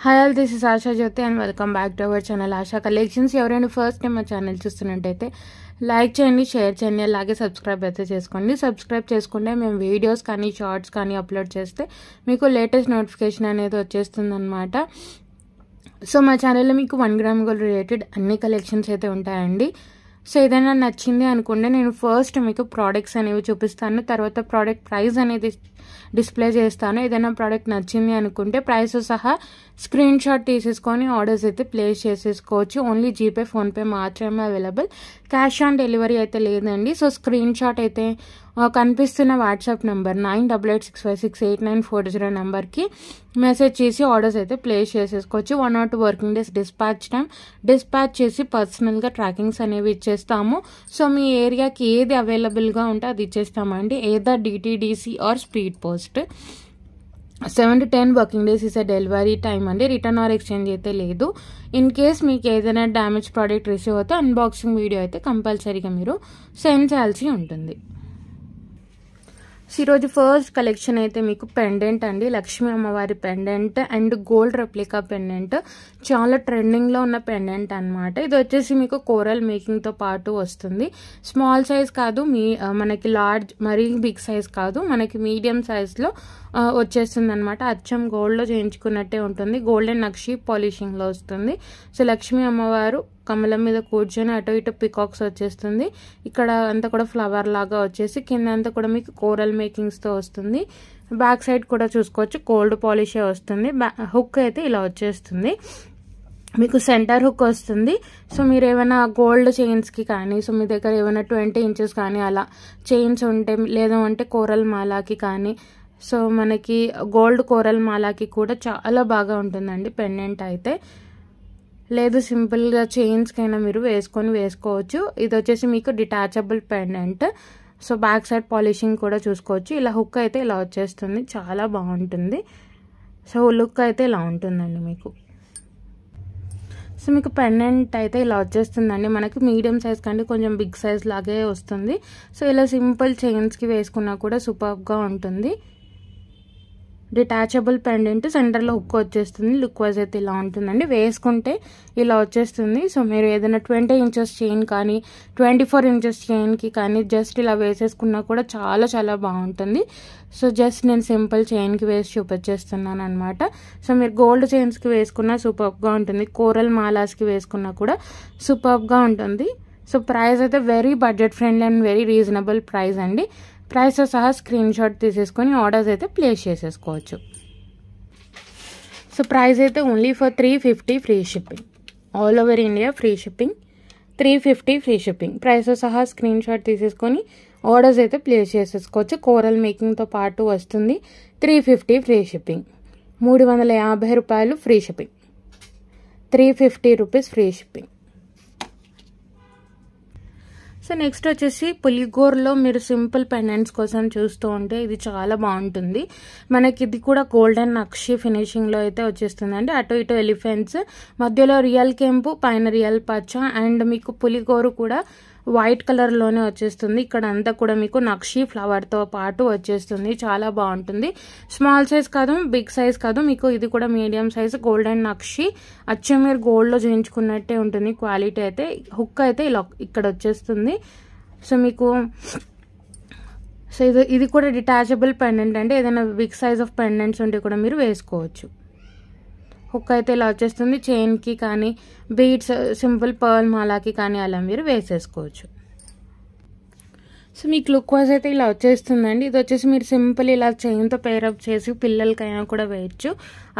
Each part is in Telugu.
Hi all, this is Asha Jyothi and welcome back to our channel Asha collections. ఎవరైనా ఫస్ట్ టైం మా ఛానల్ చూస్తున్నట్టయితే లైక్ చేయండి, షేర్ చేయండి, అలాగే సబ్స్క్రైబ్ అయితే చేసుకోండి. సబ్స్క్రైబ్ చేసుకుంటే మేము వీడియోస్ కానీ షార్ట్స్ కానీ అప్లోడ్ చేస్తే మీకు లేటెస్ట్ నోటిఫికేషన్ అనేది వచ్చేస్తుంది అనమాట. సో మా ఛానల్లో మీకు 1 గ్రామ్ గోల్డ్ రిలేటెడ్ అన్ని కలెక్షన్స్ అయితే ఉంటాయండి. సో ఏదైనా నచ్చింది అనుకుంటే నేను ఫస్ట్ మీకు ప్రోడక్ట్స్ అనేవి చూపిస్తాను, తర్వాత ప్రోడక్ట్ ప్రైస్ అనేది డిస్ప్లే చేస్తాను. ఏదైనా ప్రోడక్ట్ నచ్చింది అనుకుంటే ప్రైస్ సహా స్క్రీన్ షాట్ తీసేసుకొని ఆర్డర్స్ అయితే ప్లేస్ చేసేసుకోవచ్చు. ఓన్లీ జీపే, ఫోన్పే మాత్రమే అవైలబుల్, క్యాష్ ఆన్ డెలివరీ అయితే లేదండి. సో స్క్రీన్ షాట్ అయితే కనిపిస్తున్న వాట్సాప్ నెంబర్ 9886568940 నెంబర్కి మెసేజ్ చేసి ఆర్డర్స్ అయితే ప్లేస్ చేసేసుకోవచ్చు. 1 or 2 వర్కింగ్ డేస్ డిస్పాచ్ చేసి పర్సనల్గా ట్రాకింగ్స్ అనేవి ఇచ్చేస్తాము. సో మీ ఏరియాకి ఏది అవైలబుల్గా ఉంటే అది ఇచ్చేస్తామండి. ఏదో DTDC or speed post. 7 to 10 working days is delivery time అండి. రిటర్న్ ఆర్ ఎక్స్చేంజ్ అయితే లేదు. ఇన్ కేస్ మీకు ఏదైనా డ్యామేజ్ ప్రోడక్ట్ రిసీవ్ అయితే అన్బాక్సింగ్ వీడియో అయితే కంపల్సరీగా మీరు సెండ్ చేయాల్సి ఉంటుంది. ఈరోజు ఫస్ట్ కలెక్షన్ అయితే మీకు పెండెంట్ అండి, లక్ష్మీ అమ్మవారి pendant and gold replica pendant. చాలా ట్రెండింగ్లో ఉన్న పెండెంట్ అనమాట. ఇది వచ్చేసి మీకు కోరల్ మేకింగ్తో పాటు వస్తుంది. స్మాల్ సైజ్ కాదు, మనకి లార్జ్ మరీ బిగ్ సైజ్ కాదు, మనకి మీడియం సైజ్లో వచ్చేస్తుంది అనమాట. అచ్చం గోల్డ్లో చేయించుకున్నట్టే ఉంటుంది. గోల్డెన్ నక్షి పాలిషింగ్లో వస్తుంది. సో లక్ష్మీ అమ్మవారు కమలం మీద కూర్చొని అటు ఇటు పికాక్స్ వచ్చేస్తుంది. ఇక్కడ అంతా కూడా ఫ్లవర్ లాగా వచ్చేసి కింద అంతా కూడా మీకు కోరల్ మేకింగ్స్తో వస్తుంది. బ్యాక్ సైడ్ కూడా చూసుకోవచ్చు, గోల్డ్ పాలిషే వస్తుంది. హుక్ అయితే ఇలా వచ్చేస్తుంది, మీకు సెంటర్ హుక్ వస్తుంది. సో మీరు ఏమైనా గోల్డ్ చైన్స్కి కానీ, సో మీ దగ్గర ఏమైనా 20 inches కానీ అలా చైన్స్ ఉంటే, లేదా అంటే కోరల్ మాలాకి కానీ, సో మనకి గోల్డ్ కోరల్ మాలాకి కూడా చాలా బాగా ఉంటుందండి పెండెంట్ అయితే. లేదు సింపుల్గా చైన్స్కైనా మీరు వేసుకోవచ్చు. ఇది వచ్చేసి మీకు detachable pendant. So back side polishing కూడా చూసుకోవచ్చు. ఇలా హుక్ అయితే ఇలా వచ్చేస్తుంది, చాలా బాగుంటుంది. సో లుక్ అయితే ఇలా ఉంటుందండి మీకు. సో మీకు పెండెంట్ అయితే ఇలా వచ్చేస్తుందండి. మనకి మీడియం సైజ్ కంటే కొంచెం బిగ్ సైజ్ లాగే వస్తుంది. సో ఇలా సింపుల్ చైన్స్కి వేసుకున్నా కూడా సూపర్గా ఉంటుంది. డిటాచబుల్ పెండెంట్, సెంటర్లో హుక్ వచ్చేస్తుంది. లుక్ వైజ్ అయితే ఇలా ఉంటుందండి. వేసుకుంటే ఇలా వచ్చేస్తుంది. సో మీరు ఏదైనా 20 inches చైన్ కానీ 24 inches చైన్కి కానీ జస్ట్ ఇలా వేసేసుకున్నా కూడా చాలా చాలా బాగుంటుంది. సో జస్ట్ నేను సింపుల్ చైన్కి వేసి చూపించేస్తున్నాను అనమాట. సో మీరు గోల్డ్ చైన్స్కి వేసుకున్నా సూపర్గా ఉంటుంది, కోరల్ మాలాస్కి వేసుకున్నా కూడా సూపర్గా ఉంటుంది. సో ప్రైస్ అయితే very budget friendly and very reasonable price అండి. ప్రైస్తో సహా స్క్రీన్ షాట్ తీసేసుకొని ఆర్డర్స్ అయితే ప్లేస్ చేసేసుకోవచ్చు. సో ప్రైస్ అయితే only for 350 free shipping, all over India free shipping. 350 free shipping. ప్రైస్తో సహా స్క్రీన్ షాట్ తీసేసుకొని ఆర్డర్స్ అయితే ప్లేస్ చేసేసుకోవచ్చు. కోరల్ మేకింగ్తో పాటు వస్తుంది. 350 ఫ్రీ షిప్పింగ్. 350 రూపాయలు free shipping. 350 rupees free shipping. So next వచ్చేసి పులిగోర్లో మీరు సింపుల్ పెండెంట్స్ కోసం చూస్తూ ఉంటే ఇది చాలా బాగుంటుంది. మనకి ఇది కూడా గోల్డెన్ నక్షి ఫినిషింగ్లో అయితే వచ్చేస్తుందండి. అటు ఇటు ఎలిఫెంట్స్, మధ్యలో రియల్ కెంపు, పైన రియల్ పచ్చ అండ్ మీకు పులిగోరు కూడా వైట్ కలర్లోనే వచ్చేస్తుంది. ఇక్కడ అంతా కూడా మీకు నక్షి ఫ్లవర్తో పాటు వచ్చేస్తుంది. చాలా బాగుంటుంది. స్మాల్ సైజ్ కాదు, బిగ్ సైజ్ కాదు, మీకు ఇది కూడా మీడియం సైజ్ గోల్డెన్ నక్షి. అచ్చం మీరు గోల్డ్లో చేయించుకున్నట్టే ఉంటుంది క్వాలిటీ అయితే. హుక్ అయితే ఇలా ఇక్కడ వచ్చేస్తుంది. సో మీకు సో ఇది కూడా డిటాచబుల్ పెండెంట్ అంటే ఏదైనా బిగ్ సైజ్ ఆఫ్ పెండెంట్స్ ఉంటే కూడా మీరు వేసుకోవచ్చు. హుక్ అయితే ఇలా వచ్చేస్తుంది. చైన్కి కానీ బీడ్స్, సింపుల్ పర్ల్ మాలాకి కానీ అలా మీరు వేసేసుకోవచ్చు. సో మీకు లుక్ వైజ్ అయితే ఇలా వచ్చేస్తుందండి. ఇది వచ్చేసి మీరు సింపుల్ ఇలా చైన్తో పేరప్ చేసి పిల్లలకైనా కూడా వేయచ్చు,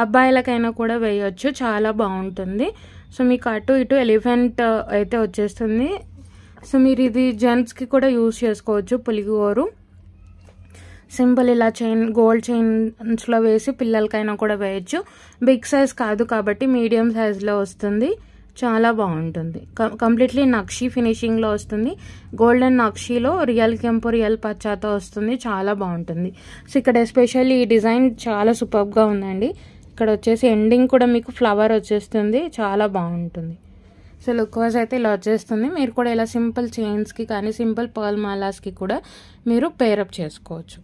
అబ్బాయిలకైనా కూడా వేయచ్చు. చాలా బాగుంటుంది. సో మీకు అటు ఇటు ఎలిఫెంట్ అయితే వచ్చేస్తుంది. సో మీరు ఇది జెంట్స్కి కూడా యూజ్ చేసుకోవచ్చు. పులిగోరు సింపుల్ ఇలా చైన్ గోల్డ్ చైన్స్లో వేసి పిల్లలకైనా కూడా వేయచ్చు. బిగ్ సైజ్ కాదు కాబట్టి మీడియం సైజ్లో వస్తుంది. చాలా బాగుంటుంది. కంప్లీట్లీ నక్షి ఫినిషింగ్లో వస్తుంది. గోల్డెన్ నక్షిలో రియల్ కెంపు, రియల్ పచ్చాతో వస్తుంది. చాలా బాగుంటుంది. సో ఇక్కడ ఎస్పెషల్లీ ఈ డిజైన్ చాలా సూపర్గా ఉందండి. ఇక్కడ వచ్చేసి ఎండింగ్ కూడా మీకు ఫ్లవర్ వచ్చేస్తుంది. చాలా బాగుంటుంది. సో లుక్ వైజ్ అయితే ఇలా వచ్చేస్తుంది. మీరు కూడా ఇలా సింపుల్ చైన్స్కి కానీ సింపుల్ పర్ల్ మాలాస్కి కూడా మీరు పేరప్ చేసుకోవచ్చు.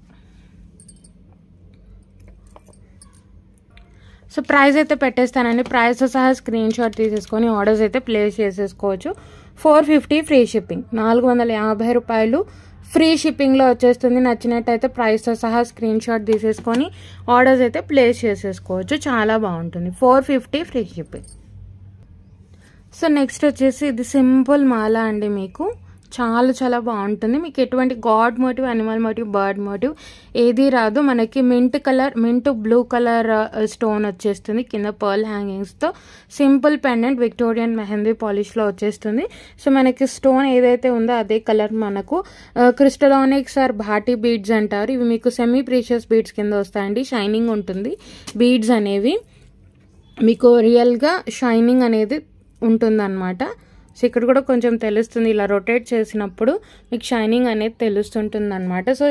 సో ప్రైస్ అయితే పెట్టేస్తానండి. ప్రైస్తో సహా స్క్రీన్ షాట్ తీసేసుకొని ఆర్డర్స్ అయితే ప్లేస్ చేసేసుకోవచ్చు. 450 ఫ్రీ షిప్పింగ్, 450 రూపాయలు ఫ్రీ షిప్పింగ్లో వచ్చేస్తుంది. నచ్చినట్టయితే ప్రైస్తో సహా స్క్రీన్ షాట్ తీసేసుకొని ఆర్డర్స్ అయితే ప్లేస్ చేసేసుకోవచ్చు. చాలా బాగుంటుంది. 450 ఫ్రీ షిప్పింగ్. సో నెక్స్ట్ వచ్చేసి ఇది సింపుల్ మాల అండి. మీకు చాలా చాలా బాగుంటుంది. మీకు ఎటువంటి god motive, animal motive, bird motive ఏది రాదు. మనకి మింట్ బ్లూ కలర్ స్టోన్ వచ్చేస్తుంది. కింద పర్ల్ హ్యాంగింగ్స్తో సింపుల్ పెండెంట్ విక్టోరియన్ మెహందీ పాలిష్లో వచ్చేస్తుంది. సో మనకి స్టోన్ ఏదైతే ఉందో అదే కలర్ మనకు క్రిస్టలానిక్స్ ఆర్ భాటీ బీడ్స్ అంటారు. ఇవి మీకు సెమీ ప్రీషియస్ బీడ్స్ కింద వస్తాయండి. షైనింగ్ ఉంటుంది. బీడ్స్ అనేవి మీకు రియల్గా షైనింగ్ అనేది ఉంటుందన్నమాట. సో ఇక్కడ కూడా కొంచెం తెలుస్తుంది, ఇలా రొటేట్ చేసినప్పుడు మీకు షైనింగ్ అనేది తెలుస్తుంటుంది అనమాట. సో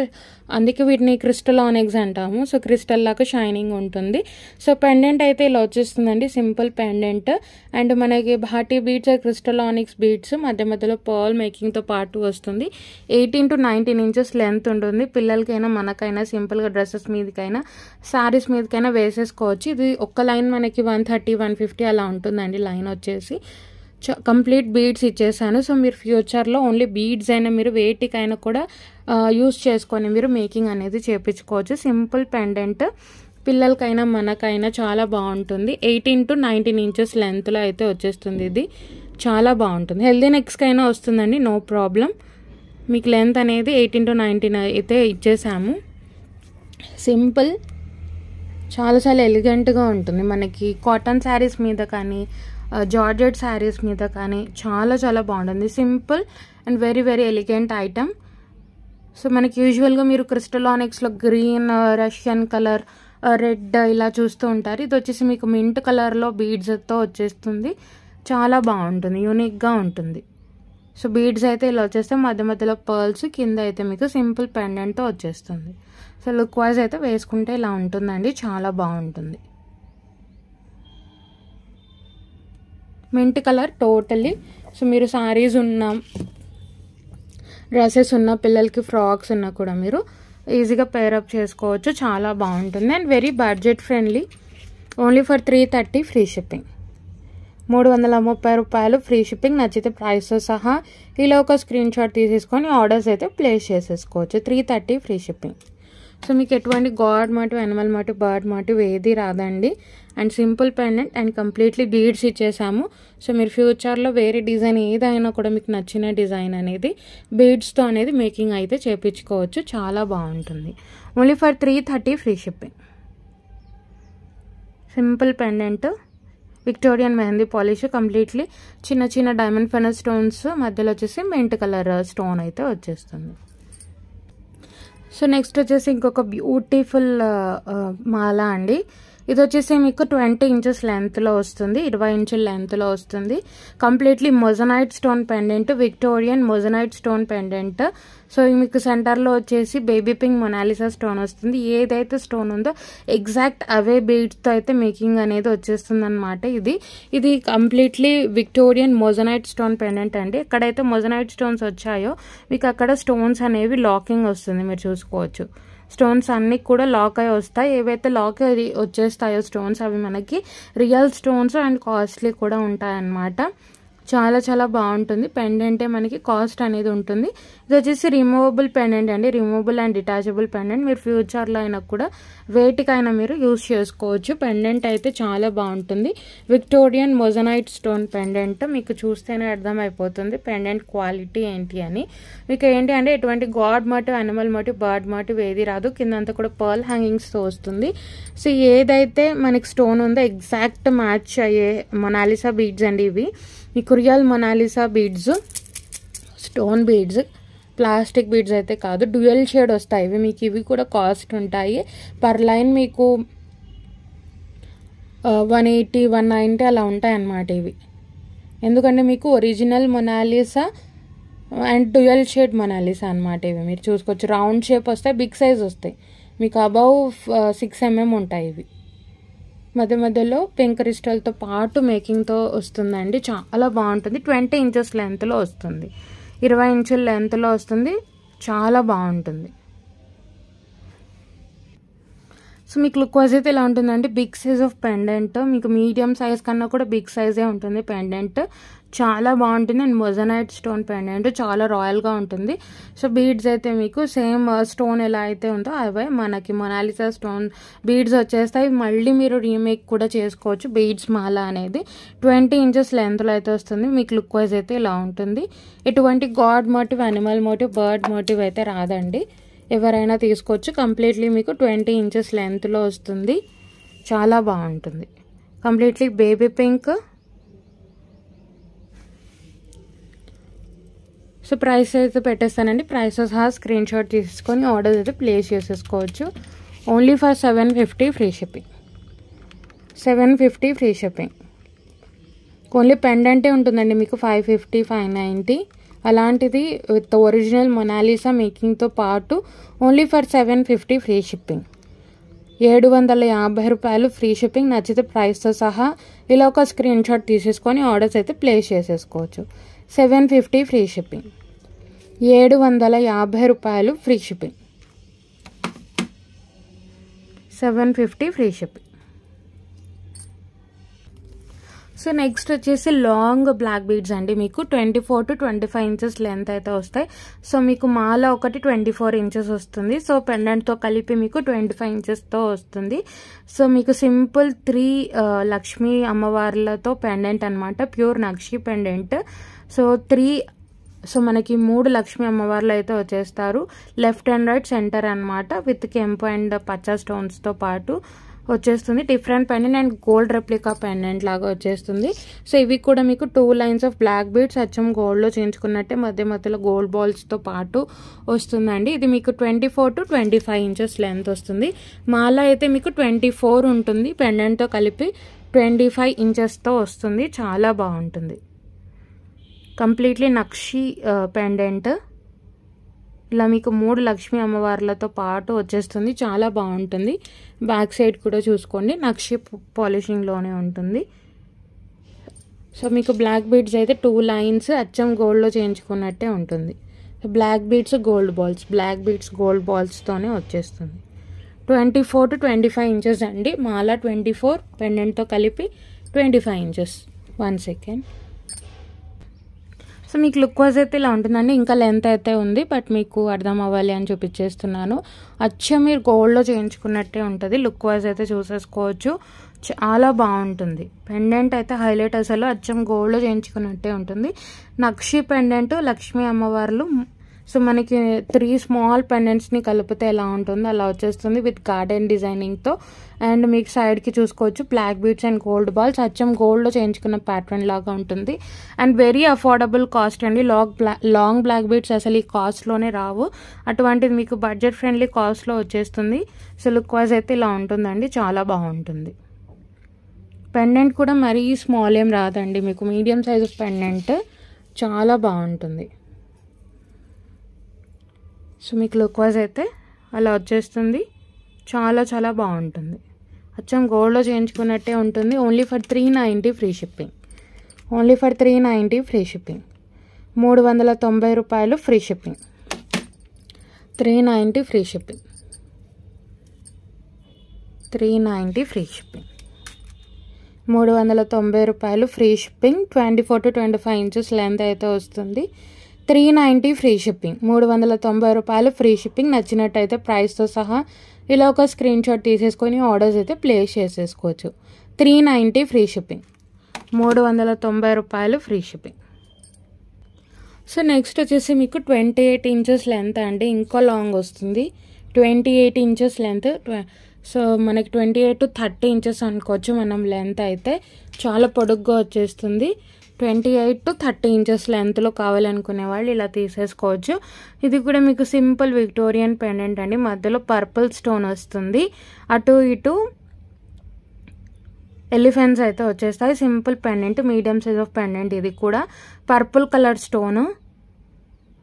అందుకే వీటిని క్రిస్టల్ ఆనెక్స్ అంటాము. సో క్రిస్టల్ లాగా షైనింగ్ ఉంటుంది. సో పెండెంట్ అయితే ఇలా వచ్చేస్తుందండి, సింపుల్ పెండెంట్. అండ్ మనకి భాటీ బీడ్స్, క్రిస్టల్ ఆనెక్స్ బీడ్స్ మధ్య మధ్యలో పర్ల్ మేకింగ్తో పాటు వస్తుంది. 18 to 19 ఇంచెస్ లెంత్ ఉంటుంది. పిల్లలకైనా మనకైనా సింపుల్గా డ్రెస్సెస్ మీదకైనా శారీస్ మీదకైనా వేసేసుకోవచ్చు. ఇది ఒక్క లైన్ మనకి 130, 150 అలా ఉంటుందండి లైన్ వచ్చేసి. కంప్లీట్ బీడ్స్ ఇచ్చేసాను. సో మీరు ఫ్యూచర్లో ఓన్లీ బీడ్స్ అయినా మీరు వేటికైనా కూడా యూస్ చేసుకొని మీరు మేకింగ్ అనేది చేయించుకోవచ్చు. సింపుల్ పెండెంట్ పిల్లలకైనా మనకైనా చాలా బాగుంటుంది. 18 to 19 ఇంచెస్ లెంత్లో అయితే వచ్చేస్తుంది. ఇది చాలా బాగుంటుంది. హెల్దీ నెక్స్కైనా వస్తుందండి, నో ప్రాబ్లం. మీకు లెంత్ అనేది 18 to 19 అయితే ఇచ్చేసాము. సింపుల్, చాలా చాలా ఎలిగెంట్గా ఉంటుంది. మనకి కాటన్ శారీస్ మీద కానీ జార్జెట్ శారీస్ మీద కానీ చాలా చాలా బాగుంటుంది. Simple and very very elegant item. So మనకి యూజువల్గా మీరు క్రిస్టల్ ఆనెక్స్లో గ్రీన్, రష్యన్ కలర్, రెడ్ ఇలా చూస్తూ ఉంటారు. ఇది వచ్చేసి మీకు మింట్ కలర్లో బీడ్స్తో వచ్చేస్తుంది. చాలా బాగుంటుంది, యూనిక్గా ఉంటుంది. సో బీడ్స్ అయితే ఇలా వచ్చేస్తే మధ్య మధ్యలో పర్ల్స్, కింద అయితే మీకు సింపుల్ పెండెంట్తో వచ్చేస్తుంది. సో లుక్ వైజ్ అయితే వేసుకుంటే ఇలా ఉంటుందండి, చాలా బాగుంటుంది. Mint colour totally. సో మీరు శారీస్ ఉన్న, డ్రెస్సెస్ ఉన్న, పిల్లలకి ఫ్రాక్స్ ఉన్నా కూడా మీరు ఈజీగా పేరప్ చేసుకోవచ్చు. చాలా బాగుంటుంది and very budget friendly. Only for 330 free shipping, 330 రూపాయలు ఫ్రీ షిప్పింగ్. నచ్చితే ప్రైస్తో సహా ఇలా ఒక స్క్రీన్ షాట్ తీసేసుకొని ఆర్డర్స్ అయితే ప్లేస్ చేసేసుకోవచ్చు. 330 ఫ్రీ షిప్పింగ్. సో మీకు ఎటువంటి god motive, animal motive, bird motive ఏది రాదండి. And simple pendant and completely beads ఇచ్చేసాము. సో మీరు ఫ్యూచర్లో వేరే డిజైన్ ఏదైనా కూడా మీకు నచ్చిన డిజైన్ అనేది బీడ్స్తో అనేది మేకింగ్ అయితే చేయించుకోవచ్చు. చాలా బాగుంటుంది. Only for 330 free shipping. Simple pendant Victorian mehndi polish, completely చిన్న చిన్న డైమండ్ ఫెనల్ స్టోన్స్, మధ్యలో వచ్చేసి మింట్ కలర్ స్టోన్ అయితే వచ్చేస్తుంది. సో నెక్స్ట్ వచ్చేసి ఇంకొక బ్యూటిఫుల్ మాల అండి. ఇది వచ్చేసి మీకు 20 ఇంచెస్ లెంత్లో వస్తుంది, 20 ఇంచుల లెంత్లో వస్తుంది. Completely moissanite stone pendant, Victorian moissanite stone pendant. So మీకు సెంటర్లో వచ్చేసి బేబీ పింక్ మొనాలిసా స్టోన్ వస్తుంది. ఏదైతే స్టోన్ ఉందో ఎగ్జాక్ట్ అవే బీడ్స్తో అయితే మేకింగ్ అనేది వచ్చేస్తుంది అనమాట. ఇది completely Victorian moissanite stone pendant అండి. ఎక్కడైతే మొజనైట్ స్టోన్స్ వచ్చాయో మీకు అక్కడ స్టోన్స్ అనేవి లాకింగ్ వస్తుంది, మీరు చూసుకోవచ్చు. స్టోన్స్ అన్నీ కూడా లాక్ అయి వస్తాయి. ఏవైతే లాక్ అయి వచ్చేస్తాయో స్టోన్స్ అవి మనకి రియల్ స్టోన్స్ అండ్ కాస్ట్లీ కూడా ఉంటాయన్నమాట. చాలా చాలా బాగుంటుంది. పెండెంటే మనకి కాస్ట్ అనేది ఉంటుంది. ఇది వచ్చేసి రిమూవబుల్ పెండెంట్ అండి, రిమూవబుల్ అండ్ డిటాచబుల్ పెండెంట్. మీరు ఫ్యూచర్లో అయినా కూడా వేటికైనా మీరు యూస్ చేసుకోవచ్చు. పెండెంట్ అయితే చాలా బాగుంటుంది. Victorian moissanite stone pendant. మీకు చూస్తేనే అర్థమైపోతుంది పెండెంట్ క్వాలిటీ ఏంటి అని. మీకు ఏంటి అంటే ఎటువంటి god motive, animal motive, bird motive ఏది రాదు. కిందంతా కూడా పర్ల్ హ్యాంగింగ్స్తో వస్తుంది. సో ఏదైతే మనకి స్టోన్ ఉందో ఎగ్జాక్ట్ మ్యాచ్ అయ్యే మొనాలిసా బీడ్స్ అండి ఇవి. మీకు real Mona Lisa beads, stone beads, plastic beads అయితే కాదు. డ్యూయల్ షేడ్ వస్తాయి ఇవి. మీకు ఇవి కూడా కాస్ట్ ఉంటాయి. పర్ లైన్ మీకు 180, 190 అలా ఉంటాయి అన్నమాట ఇవి. ఎందుకంటే మీకు original Mona Lisa and dual shade Mona Lisa అనమాట ఇవి. మీరు చూసుకోవచ్చు. రౌండ్ షేప్ వస్తాయి, బిగ్ సైజ్ వస్తాయి. మీకు అబౌవ్ 6 mm ఉంటాయి ఇవి. మధ్య మధ్యలో పింక్ క్రిస్టల్తో పాటు మేకింగ్తో వస్తుందండి. చాలా బాగుంటుంది. 20 ఇంచెస్ లెంత్లో వస్తుంది, 20 ఇంచుల లెంత్లో వస్తుంది. చాలా బాగుంటుంది. సో మీకు లుక్ వైజ్ అయితే ఇలా ఉంటుందండి. బిగ్ సైజ్ ఆఫ్ పెండెంట్, మీకు మీడియం సైజ్ కన్నా కూడా బిగ్ సైజే ఉంటుంది పెండెంట్. చాలా బాగుంటుంది అండ్ మొజనైట్ స్టోన్ పెండెంట్ చాలా రాయల్గా ఉంటుంది. సో బీడ్స్ అయితే మీకు సేమ్ స్టోన్ ఎలా అయితే ఉందో అవే మనకి మొనాలిసా స్టోన్ బీడ్స్ వచ్చేస్తాయి. మళ్ళీ మీరు రీమేక్ కూడా చేసుకోవచ్చు. బీడ్స్ మాల అనేది 20 ఇంచెస్ లెంత్లో అయితే వస్తుంది. మీకు లుక్ వైజ్ అయితే ఇలా ఉంటుంది. ఎటువంటి god motive, animal motive, bird motif అయితే రాదండి. ఎవరైనా తీసుకోవచ్చు. కంప్లీట్లీ మీకు 20 ఇంచెస్ లెంత్లో వస్తుంది. చాలా బాగుంటుంది. Completely baby pink. So price అయితే పెట్టేస్తానండి. ప్రైసెస్ స్క్రీన్ షాట్ తీసుకొని ఆర్డర్ అయితే ప్లేస్ చేసేసుకోవచ్చు. Only for 750 free shipping. 750 free shipping. Only పెండెంటే ఉంటుందండి మీకు 550, 590. అలాంటిది విత్ ఒరిజినల్ మొనాలిసా మేకింగ్తో పాటు ఓన్లీ ఫర్ 750 ఫ్రీ షిప్పింగ్. 750 రూపాయలు ఫ్రీ షిప్పింగ్. నచ్చితే ప్రైస్తో సహా ఇలా ఒక స్క్రీన్ షాట్ తీసేసుకొని ఆర్డర్స్ అయితే ప్లేస్ చేసేసుకోవచ్చు. 750 ఫ్రీ షిప్పింగ్. 750 రూపాయలు free shipping. 750 free shipping. So next వచ్చేసి లాంగ్ బ్లాక్ బీడ్స్ అండి. మీకు 24 to 25 ఇంచెస్ లెంత్ అయితే వస్తాయి. సో మీకు మాల ఒకటి 24 ఇంచెస్ వస్తుంది. సో పెండెంట్తో కలిపి మీకు 25 ఇంచెస్తో వస్తుంది. సో మీకు సింపుల్ 3 లక్ష్మీ అమ్మవార్లతో పెండెంట్ అనమాట. Pure nakshi pendant. సో మనకి 3 లక్ష్మీ అమ్మవార్లు అయితే వచ్చేస్తారు. లెఫ్ట్ అండ్ రైట్ సెంటర్ అనమాట. విత్ కెంపు అండ్ పచ్చ స్టోన్స్తో పాటు వచ్చేస్తుంది. Different pendant and gold replica pendant లాగా వచ్చేస్తుంది. సో ఇవి కూడా మీకు 2 లైన్స్ ఆఫ్ బ్లాక్ బీడ్స్ అచ్చం గోల్డ్లో చేయించుకున్నట్టే మధ్య మధ్యలో గోల్డ్ బాల్స్తో పాటు వస్తుందండి. ఇది మీకు 24 to 25 ఇంచెస్ లెంత్ వస్తుంది. మాల అయితే మీకు 24 ఉంటుంది. పెండెంట్తో కలిపి 25 ఇంచెస్తో వస్తుంది. చాలా బాగుంటుంది. కంప్లీట్లీ నక్షి పెండెంట్. ఇలా మీకు 3 లక్ష్మీ అమ్మవార్లతో పాటు వచ్చేస్తుంది. చాలా బాగుంటుంది. బ్యాక్ సైడ్ కూడా చూసుకోండి. నక్షి పాలిషింగ్లోనే ఉంటుంది. సో మీకు బ్లాక్ బీడ్స్ అయితే 2 లైన్స్ అచ్చం గోల్డ్లో చేయించుకున్నట్టే ఉంటుంది. Black beads gold balls, black beads gold బాల్స్తోనే వచ్చేస్తుంది. 24 to 25 ఇంచెస్ అండి. మాల 24, పెండెంట్తో కలిపి 25 ఇంచెస్. 1 సెకండ్. సో మీకు లుక్ వైజ్ అయితే ఇలా ఉంటుందండి. ఇంకా లెంత్ అయితే ఉంది, బట్ మీకు అర్థం అవ్వాలి అని చూపించేస్తున్నాను. అచ్చం మీరు గోల్డ్లో చేయించుకున్నట్టే ఉంటుంది. లుక్ వైజ్ అయితే చూసేసుకోవచ్చు. చాలా బాగుంటుంది. పెండెంట్ అయితే హైలైట్. అసలు అచ్చం గోల్డ్లో చేయించుకున్నట్టే ఉంటుంది. నక్షి పెండెంట్, లక్ష్మీ అమ్మవార్లు. సో మనకి 3 స్మాల్ పెండెంట్స్ని కలిపితే ఎలా ఉంటుందో అలా వచ్చేస్తుంది విత్ గార్డెన్ డిజైనింగ్తో. అండ్ మీకు సైడ్కి చూసుకోవచ్చు black beads and gold balls. అచ్చం గోల్డ్లో చేయించుకున్న ప్యాటర్న్ లాగా ఉంటుంది. అండ్ వెరీ అఫోర్డబుల్ కాస్ట్ అండి. లాంగ్ బ్లాక్ బీడ్స్ అసలు ఈ కాస్ట్లోనే రావు. అటువంటిది మీకు బడ్జెట్ ఫ్రెండ్లీ కాస్ట్లో వచ్చేస్తుంది. సో లుక్ వైజ్ అయితే ఇలా ఉంటుందండి. చాలా బాగుంటుంది. పెండెంట్ కూడా మరీ స్మాల్ ఏం రాదండి. మీకు మీడియం సైజ్ ఆఫ్ పెండెంట్. చాలా బాగుంటుంది. సో మీకు లుక్ వైజ్ అయితే అలా వచ్చేస్తుంది. చాలా చాలా బాగుంటుంది. అచ్చం గోల్డ్లో చేయించుకున్నట్టే ఉంటుంది. Only for 390 free shipping. Only for 390 free shipping. 390 రూపాయలు free shipping. 390 free shipping. 390 free shipping. 390 రూపాయలు free shipping. 24 to 25 inches length అయితే వస్తుంది. 390 ఫ్రీ షిప్పింగ్. 390 రూపాయలు ఫ్రీ షిప్పింగ్. నచ్చినట్టయితే ప్రైస్తో సహా ఇలా ఒక స్క్రీన్ షాట్ తీసేసుకొని ఆర్డర్స్ అయితే ప్లేస్ చేసేసుకోవచ్చు. 390 ఫ్రీ షిప్పింగ్. 390 రూపాయలు ఫ్రీ షిప్పింగ్. సో నెక్స్ట్ వచ్చేసి మీకు 28 ఇంచెస్ లెంత్ అండి. ఇంకా లాంగ్ వస్తుంది. 28 ఇంచెస్ లెంత్. సో మనకి 28 to 30 ఇంచెస్ అనుకోవచ్చు మనం. లెంత్ అయితే చాలా పొడుగ్గా వచ్చేస్తుంది. 28 to 30 ఇంచెస్ లెంత్లో కావాలనుకునే వాళ్ళు ఇలా తీసేసుకోవచ్చు. ఇది కూడా మీకు సింపుల్ విక్టోరియన్ పెండెంట్ అండి. మధ్యలో పర్పుల్ స్టోన్ వస్తుంది. అటు ఇటు ఎలిఫెంట్స్ అయితే వచ్చేస్తాయి. Simple pendant, medium size of pendant. ఇది కూడా పర్పుల్ కలర్ స్టోన్.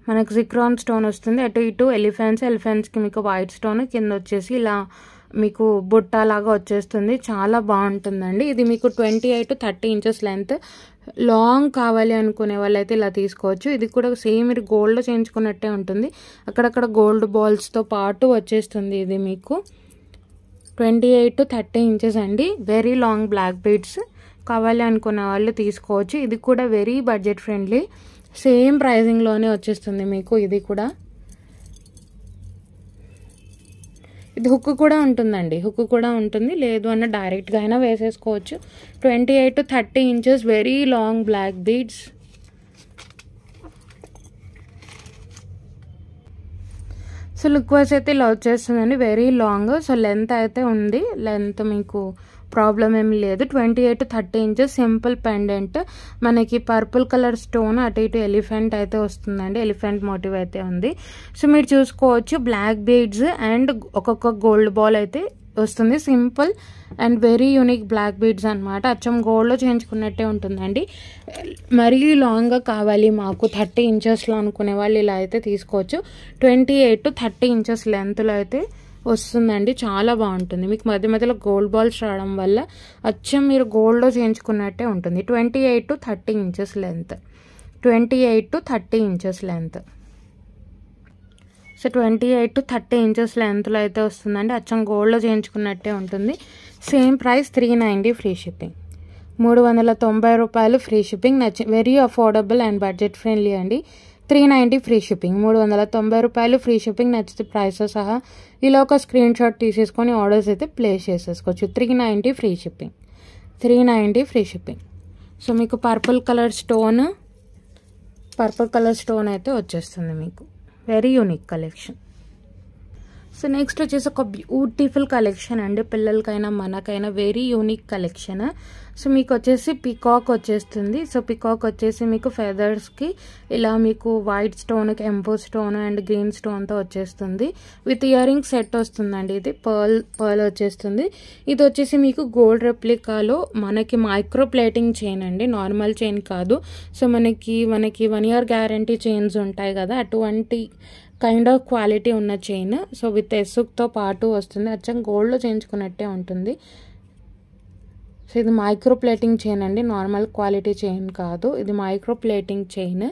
మనకు జిక్రాన్ స్టోన్ వస్తుంది. అటు ఇటు ఎలిఫెంట్స్కి మీకు వైట్ స్టోన్. కింద వచ్చేసి ఇలా మీకు బుట్ట లాగా వచ్చేస్తుంది. చాలా బాగుంటుందండి. ఇది మీకు 28 to 30 ఇంచెస్ లెంత్. లాంగ్ కావాలి అనుకునే వాళ్ళైతే ఇలా తీసుకోవచ్చు. ఇది కూడా సేమ్ మీరు గోల్డ్లో చేయించుకున్నట్టే ఉంటుంది. అక్కడక్కడ గోల్డ్ బాల్స్తో పాటు వచ్చేస్తుంది. ఇది మీకు 28 to 30 ఇంచెస్ అండి. వెరీ లాంగ్ బ్లాక్ బీడ్స్ కావాలి అనుకున్న వాళ్ళు తీసుకోవచ్చు. ఇది కూడా వెరీ బడ్జెట్ ఫ్రెండ్లీ, సేమ్ ప్రైజింగ్లోనే వచ్చేస్తుంది మీకు. ఇది కూడా ఇది హుక్ కూడా ఉంటుందండి, హుక్ కూడా ఉంటుంది. లేదు అన్న డైరెక్ట్గా అయినా వేసేసుకోవచ్చు. 28 to 30 inches very long black beads. So look wise అయితే ఇలా వచ్చేస్తుందండి, వెరీ లాంగ్. సో లెంత్ అయితే ఉంది, లెంత్ మీకు ప్రాబ్లం ఏమి లేదు. 28 to 30 ఇంచెస్ సింపుల్ పెండెంట్. మనకి పర్పుల్ కలర్ స్టోన్ అటు ఇటు ఎలిఫెంట్ అయితే వస్తుందండి, ఎలిఫెంట్ మోటివ్ అయితే ఉంది. సో మీరు చూసుకోవచ్చు బ్లాక్ బీడ్స్ అండ్ ఒక్కొక్క గోల్డ్ బాల్ అయితే వస్తుంది. Simple and very unique black beads అనమాట. అచ్చం గోల్డ్లో చేయించుకున్నట్టే ఉంటుందండి. మరీ లాంగ్గా కావాలి మాకు 30 ఇంచెస్లో అనుకునే వాళ్ళు ఇలా అయితే తీసుకోవచ్చు. 28 to 30 ఇంచెస్ లెంత్లో అయితే వస్తుందండి, చాలా బాగుంటుంది. మీకు మధ్య మధ్యలో గోల్డ్ బాల్స్ రావడం వల్ల అచ్చం మీరు గోల్డ్లో చేయించుకున్నట్టే ఉంటుంది. 28 to 30 inches length, 28 to 30 inches length. So 28 to 30 inches లెంత్లో అయితే వస్తుందండి, అచ్చం గోల్డ్లో చేయించుకున్నట్టే ఉంటుంది. Same price 390 free shipping. 390 రూపాయలు free shipping. Very affordable and budget friendly అండి. 390 ఫ్రీ షిప్పింగ్, 390 రూపాయలు ఫ్రీ షిప్పింగ్. నచ్చితే ప్రైస్తో సహా ఇలా ఒక స్క్రీన్ షాట్ తీసేసుకొని ఆర్డర్స్ అయితే ప్లేస్ చేసేసుకోవచ్చు. 390 free shipping, 390 free shipping. So మీకు పర్పుల్ కలర్ స్టోన్ అయితే వచ్చేస్తుంది మీకు. Very unique collection. So next వచ్చేసి ఒక బ్యూటిఫుల్ కలెక్షన్ అండి, పిల్లలకైనా మనకైనా వెరీ యూనిక్ కలెక్షన్. సో మీకు వచ్చేసి పికాక్ వచ్చేస్తుంది. సో పికాక్ వచ్చేసి మీకు ఫెదర్స్కి ఇలా మీకు వైట్ స్టోన్, కెంపో స్టోన్ అండ్ గ్రీన్ స్టోన్తో వచ్చేస్తుంది. విత్ ఇయర్ రింగ్ సెట్ వస్తుందండి. ఇది పర్ల్ వచ్చేస్తుంది. ఇది వచ్చేసి మీకు గోల్డ్ రెప్లికాలో మనకి మైక్రో ప్లేటింగ్ చైన్ అండి, నార్మల్ చైన్ కాదు. సో మనకి 1 year గ్యారంటీ చైన్స్ ఉంటాయి కదా, అటువంటి కైండ్ ఆఫ్ క్వాలిటీ ఉన్న చైన్. సో విత్ ఎస్సుక్తో పాటు వస్తుంది, అచ్చం గోల్డ్లో చేయించుకున్నట్టే ఉంటుంది. సో ఇది మైక్రో ప్లేటింగ్ చైన్ అండి, నార్మల్ క్వాలిటీ చైన్ కాదు, ఇది మైక్రో ప్లేటింగ్ చైన్.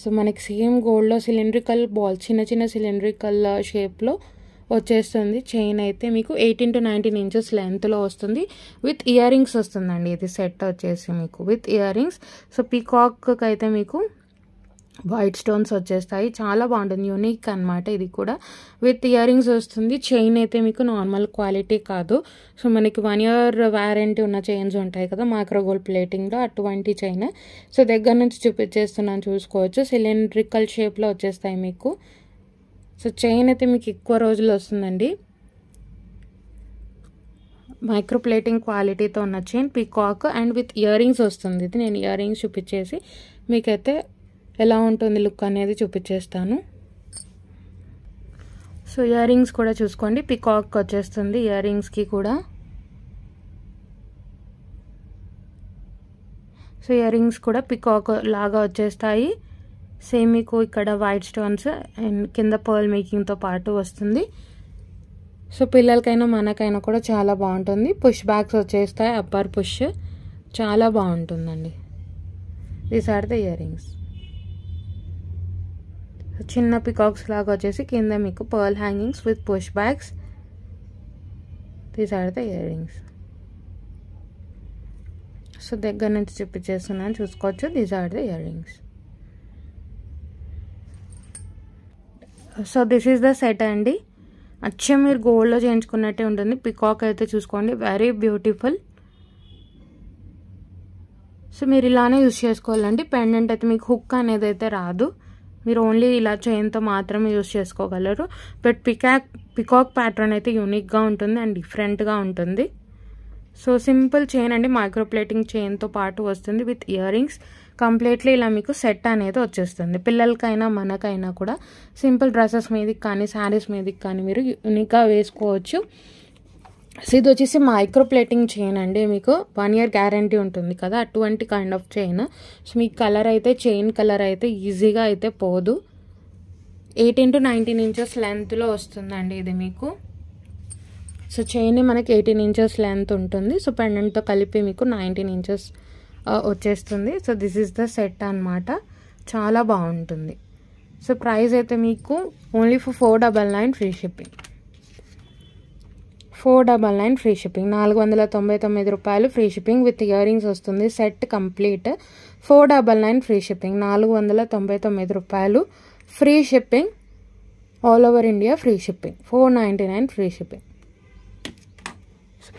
సో మనకి సేమ్ గోల్డ్లో సిలిండ్రికల్ బాల్, చిన్న చిన్న సిలిండ్రికల్ షేప్లో వచ్చేస్తుంది. చైన్ అయితే మీకు 18 to 19 ఇంచెస్ లెంత్లో వస్తుంది. విత్ ఇయర్ రింగ్స్ వస్తుందండి. ఇది సెట్ వచ్చేసి మీకు with ear rings. So peacock అయితే మీకు వైట్ స్టోన్స్ వచ్చేస్తాయి, చాలా బాగుంటుంది, యూనిక్ అనమాట. ఇది కూడా విత్ ఇయర్ రింగ్స్ వస్తుంది. చైన్ అయితే మీకు నార్మల్ క్వాలిటీ కాదు. సో మనకి 1 year వారంటీ ఉన్న చైన్స్ ఉంటాయి కదా మైక్రో గోల్డ్ ప్లేటింగ్లో, అటువంటి చైన్. సో దగ్గర నుంచి చూపించేస్తున్నాను, చూసుకోవచ్చు. సిలిండ్రికల్ షేప్లో వచ్చేస్తాయి మీకు. సో చైన్ అయితే మీకు ఎక్కువ రోజులు వస్తుందండి. మైక్రో ప్లేటింగ్ క్వాలిటీతో ఉన్న chain peacock and with ear rings వస్తుంది. ఇది నేను ఇయర్ రింగ్స్ చూపించేసి మీకైతే ఎలా ఉంటుంది లుక్ అనేది చూపించేస్తాను. సో ఇయర్ రింగ్స్ కూడా చూసుకోండి, పీకాక్ వచ్చేస్తుంది ఇయర్ రింగ్స్కి కూడా. సో ఇయర్ రింగ్స్ కూడా పీకాక్ లాగా వచ్చేస్తాయి. సేమ్ మీకు ఇక్కడ వైట్ స్టోన్స్ అండ్ కింద పర్ల్ మేకింగ్తో పాటు వస్తుంది. సో పిల్లలకైనా మనకైనా కూడా చాలా బాగుంటుంది. పుష్ బ్యాగ్స్ వచ్చేస్తాయి, అప్పర్ పుష్, చాలా బాగుంటుందండి. These are the ear rings. చిన్న పికాక్స్ లాగా వచ్చేసి కింద మీకు pearl hangings with push backs. These are the ear rings. So దగ్గర నుంచి చూపించేస్తున్నాను, చూసుకోవచ్చు. These are the ear rings. So this is the set అండి, అచ్చం మీరు గోల్డ్లో చేయించుకున్నట్టే ఉంటుంది. పికాక్ అయితే చూసుకోండి, వెరీ బ్యూటిఫుల్. సో మీరు ఇలానే యూస్ చేసుకోవాలండి. పెండెంట్ అయితే మీకు హుక్ అనేది అయితే రాదు, మీరు ఓన్లీ ఇలా చైన్తో మాత్రమే యూస్ చేసుకోగలరు. బట్ పికాక్ ప్యాటర్న్ అయితే యూనిక్గా ఉంటుంది అండ్ డిఫరెంట్గా ఉంటుంది. సో సింపుల్ చైన్ అండి, మైక్రో ప్లేటింగ్ చైన్తో పాటు వస్తుంది విత్ ఇయర్ రింగ్స్. కంప్లీట్లీ ఇలా మీకు సెట్ అనేది వచ్చేస్తుంది. పిల్లలకైనా మనకైనా కూడా సింపుల్ డ్రెస్సెస్ మీదకి కానీ శారీస్ మీదకి కానీ మీరు యూనిక్గా వేసుకోవచ్చు. సో ఇది వచ్చేసి మైక్రో ప్లేటింగ్ చైన్ అండి, మీకు 1 year గ్యారంటీ ఉంటుంది కదా, అటువంటి కైండ్ ఆఫ్ చైన్. సో మీకు కలర్ అయితే చైన్ కలర్ అయితే ఈజీగా అయితే పోదు. 18 to 19 ఇంచెస్ లెంత్లో వస్తుందండి ఇది మీకు. సో చైన్ మనకి 18 ఇంచెస్ లెంత్ ఉంటుంది. సో పెండెంట్తో కలిపి మీకు 19 ఇంచెస్ వచ్చేస్తుంది. So this is the set అనమాట, చాలా బాగుంటుంది. సో ప్రైస్ అయితే మీకు only for 499 free shipping. 499 free shipping, 499 రూపాయలు free shipping with ear rings వస్తుంది. సెట్ కంప్లీట్ 499 ఫ్రీ షిప్పింగ్, 499 రూపాయలు free shipping, all over India free shipping, 499 free shipping.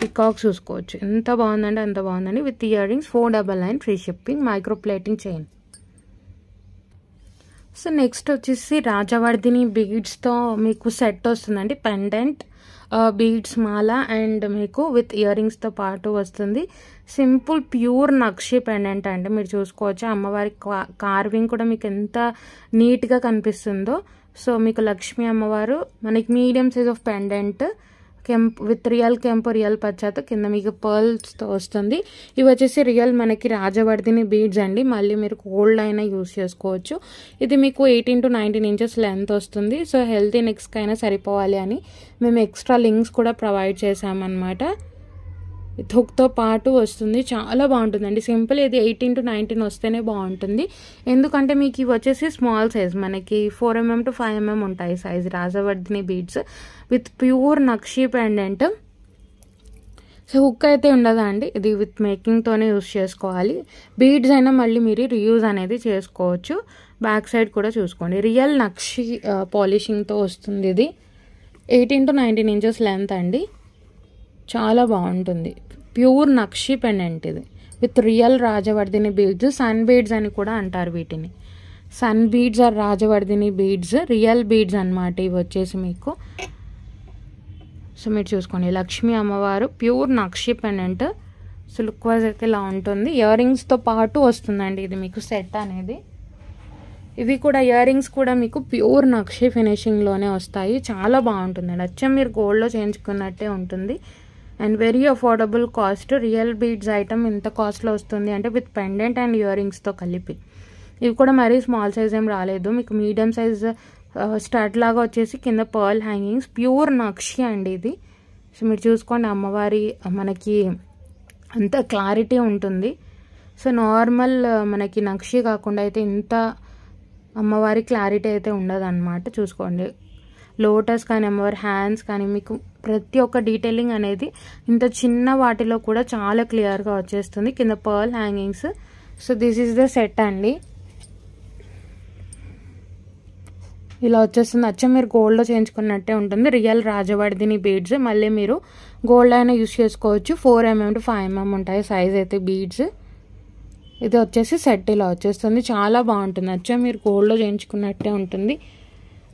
Peacock చూసుకోవచ్చు, ఎంత బాగుందంటే అంత బాగుందండి. With ear rings 499 free shipping, micro plating chain. So next వచ్చేసి రాజవర్ధిని బీడ్స్తో మీకు సెట్ వస్తుందండి. పెండెంట్, బీడ్స్ మాల అండ్ మీకు విత్ ఇయర్ రింగ్స్తో పాటు వస్తుంది. సింపుల్ ప్యూర్ నక్షి పెండెంట్ అండి. మీరు చూసుకోవచ్చు అమ్మవారి కార్వింగ్ కూడా మీకు ఎంత నీట్గా కనిపిస్తుందో. సో మీకు లక్ష్మీ అమ్మవారు మనకి మీడియం సైజ్ ఆఫ్ పెండెంట్ కెంపు విత్ రియల్ కెంపు రియల్ పచ్చాతో కింద మీకు పర్ల్స్తో వస్తుంది. ఇవి వచ్చేసి రియల్ మనకి రాజవర్ధిని బీడ్స్ అండి. మళ్ళీ మీరు గోల్డ్ అయినా యూస్ చేసుకోవచ్చు. ఇది మీకు 18 to 19 ఇంచెస్ లెంత్ వస్తుంది. సో హెల్తీ నెక్స్కి అయినా సరిపోవాలి అని మేము ఎక్స్ట్రా లింక్స్ కూడా ప్రొవైడ్ చేసామన్నమాట. హుక్తో పాటు వస్తుంది, చాలా బాగుంటుందండి. సింపుల్ ఇది 18 to 19 వస్తేనే బాగుంటుంది. ఎందుకంటే మీకు ఇవి వచ్చేసి స్మాల్ సైజ్, మనకి 4mm to 5mm ఉంటాయి size రాజవర్ధిని beads with pure nakshi pendant. So hook అయితే ఉండదా అండి, ఇది విత్ మేకింగ్తోనే యూస్ చేసుకోవాలి. బీడ్స్ అయినా మళ్ళీ మీరు రీయూజ్ అనేది చేసుకోవచ్చు. బ్యాక్ సైడ్ కూడా చూసుకోండి, రియల్ నక్షి పాలిషింగ్తో వస్తుంది. ఇది 18 to 19 ఇంచెస్ లెంత్ అండి, చాలా బాగుంటుంది. ప్యూర్ నక్షి పెండెంట్ ఇది with real Rajavardhini beads. Sun beads అని కూడా అంటారు వీటిని. Sun beads or Rajavardhini beads, real beads అన్నమాట ఇవి వచ్చేసి మీకు. సో మీరు చూసుకోండి, లక్ష్మీ అమ్మవారు pure nakshi pendant. So look wise అయితే ఇలా ఉంటుంది. ఇయర్ రింగ్స్తో పాటు వస్తుందండి ఇది మీకు సెట్ అనేది. ఇవి కూడా ఇయర్ రింగ్స్ కూడా మీకు ప్యూర్ నక్షి ఫినిషింగ్లోనే వస్తాయి, చాలా బాగుంటుందండి. అచ్చం మీరు గోల్డ్లో చేయించుకున్నట్టే ఉంటుంది. And very affordable cost. Real beads item ఇంత కాస్ట్లో వస్తుంది అంటే విత్ పెండెంట్ అండ్ ఇయర్ రింగ్స్తో కలిపి. ఇవి కూడా మరీ స్మాల్ సైజ్ ఏం రాలేదు, మీకు మీడియం సైజ్ స్టడ్ లాగా వచ్చేసి కింద పర్ల్ హ్యాంగింగ్స్. ప్యూర్ నక్షి అండి ఇది. సో మీరు చూసుకోండి, అమ్మవారి మనకి అంత క్లారిటీ ఉంటుంది. సో నార్మల్ మనకి నక్షి కాకుండా అయితే ఇంత అమ్మవారి క్లారిటీ అయితే ఉండదు అన్నమాట. చూసుకోండి, లోటస్ కానీ అమ్మవారి హ్యాండ్స్ కానీ మీకు ప్రతి ఒక్క డీటెయిలింగ్ అనేది ఇంత చిన్న వాటిలో కూడా చాలా క్లియర్గా వచ్చేస్తుంది. కింద pearl hangings. So this is the set అండి, ఇలా వచ్చేస్తుంది. అచ్చం మీరు గోల్డ్లో చేయించుకున్నట్టే ఉంటుంది. రియల్ రాజవర్ధిని బీడ్స్, మళ్ళీ మీరు గోల్డ్ అయినా యూస్ చేసుకోవచ్చు. 4mm to 5mm ఉంటాయి సైజ్ అయితే బీడ్స్. ఇది వచ్చేసి సెట్ ఇలా వచ్చేస్తుంది, చాలా బాగుంటుంది. అచ్చం మీరు గోల్డ్లో చేయించుకున్నట్టే ఉంటుంది.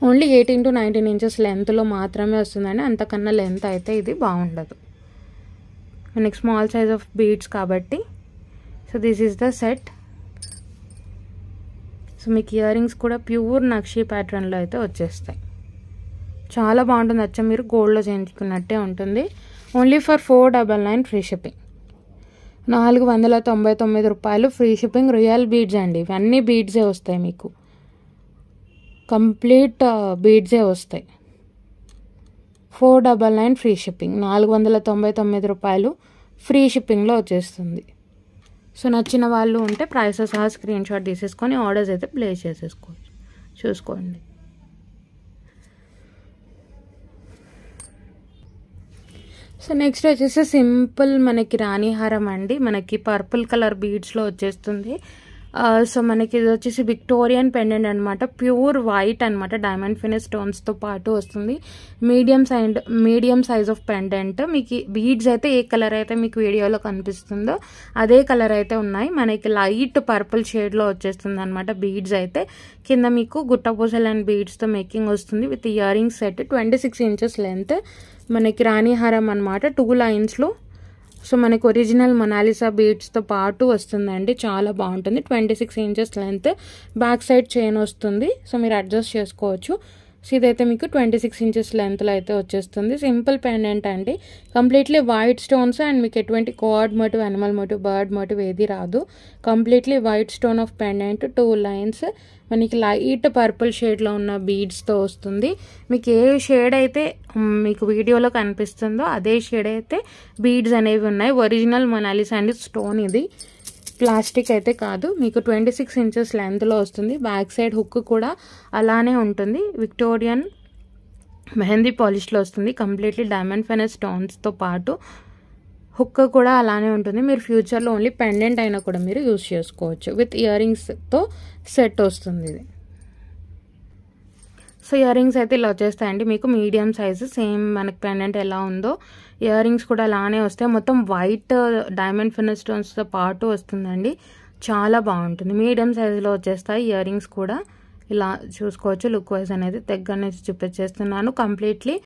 ఓన్లీ 18 to 19 ఇంచెస్ లెంత్లో మాత్రమే వస్తుందండి, అంతకన్నా లెంత్ అయితే ఇది బాగుండదు. మనకి స్మాల్ సైజ్ ఆఫ్ బీడ్స్ కాబట్టి. So this is the set. So మీకు ఇయర్ రింగ్స్ కూడా ప్యూర్ నక్షి ప్యాటర్న్లో అయితే వచ్చేస్తాయి, చాలా బాగుంటుంది. అచ్చం మీరు గోల్డ్లో చేయించుకున్నట్టే ఉంటుంది. ఓన్లీ ఫర్ 499 ఫ్రీ షిప్పింగ్, 499 రూపాయలు ఫ్రీ షిప్పింగ్. రియల్ బీడ్స్ అండి, ఇవన్నీ బీడ్సే వస్తాయి మీకు, కంప్లీట్ బీడ్సే వస్తాయి. 499 ఫ్రీ షిప్పింగ్, 499 రూపాయలు ఫ్రీ షిప్పింగ్లో వచ్చేస్తుంది. సో నచ్చిన వాళ్ళు ఉంటే ప్రైస్ సహా స్క్రీన్ షాట్ తీసేసుకొని ఆర్డర్స్ అయితే ప్లేస్ చేసేసుకోవచ్చు. చూసుకోండి. సో నెక్స్ట్ వచ్చేసి సింపుల్ మనకి రాణిహారం అండి, మనకి పర్పుల్ కలర్ బీడ్స్లో వచ్చేస్తుంది. సో మనకి ఇది వచ్చేసి విక్టోరియన్ పెండెంట్ అనమాట, ప్యూర్ వైట్ అనమాట, డైమండ్ ఫినిష్ స్టోన్స్తో పాటు వస్తుంది. Medium size of pendant. మీకు బీడ్స్ అయితే ఏ కలర్ అయితే మీకు వీడియోలో కనిపిస్తుందో అదే కలర్ అయితే ఉన్నాయి. మనకి లైట్ పర్పుల్ షేడ్లో వచ్చేస్తుంది అనమాట బీడ్స్ అయితే. కింద మీకు గుట్టపూసలు అండ్ బీడ్స్తో మేకింగ్ వస్తుంది with ear rings set. 26 inches length మనకి రాణిహారం అనమాట, 2 లైన్స్లో. సో మనకి ఒరిజినల్ మొనాలిసా బీడ్స్తో పాటు వస్తుందండి, చాలా బాగుంటుంది. 26 inches length, back side chain వస్తుంది. సో మీరు అడ్జస్ట్ చేసుకోవచ్చు. సో ఇదైతే మీకు 26 ఇంచెస్ లెంత్లో అయితే వచ్చేస్తుంది. సింపుల్ పెండెంట్ అండి, కంప్లీట్లీ వైట్ స్టోన్స్ అండ్ మీకు ఎటువంటి god motive, animal motive, bird motive ఏది రాదు. Completely white stone of pendant, 2 lines. మనకి లైట్ పర్పుల్ షేడ్లో ఉన్న బీడ్స్తో వస్తుంది. మీకు ఏ షేడ్ అయితే మీకు వీడియోలో కనిపిస్తుందో అదే షేడ్ అయితే బీడ్స్ అనేవి ఉన్నాయి. ఒరిజినల్ మొనాలిసా అండి స్టోన్, ఇది ప్లాస్టిక్ అయితే కాదు. మీకు 26 ఇంచెస్ లెంత్లో వస్తుంది. బ్యాక్ సైడ్ హుక్ కూడా అలానే ఉంటుంది. విక్టోరియన్ మెహందీ పాలిష్లో వస్తుంది. కంప్లీట్లీ డైమండ్ ఫైనల్ స్టోన్స్తో పాటు హుక్ కూడా అలానే ఉంటుంది. మీరు ఫ్యూచర్లో ఓన్లీ పెండెంట్ అయినా కూడా మీరు యూజ్ చేసుకోవచ్చు. విత్ ఇయర్ రింగ్స్తో సెట్ వస్తుంది ఇది. సో ఇయర్ రింగ్స్ అయితే ఇలా వచ్చేస్తాయండి మీకు మీడియం సైజు. సేమ్ మనకి పెండెంట్ ఎలా ఉందో ఇయర్ రింగ్స్ కూడా అలానే వస్తాయి. మొత్తం వైట్ డైమండ్ ఫినిష్ స్టోన్స్తో పాటు వస్తుందండి. చాలా బాగుంటుంది. మీడియం సైజులో వచ్చేస్తాయి ఇయర్ రింగ్స్ కూడా. ఇలా చూసుకోవచ్చు. లుక్ వైజ్ అనేది దగ్గర నుంచి చూపించేస్తున్నాను. కంప్లీట్లీ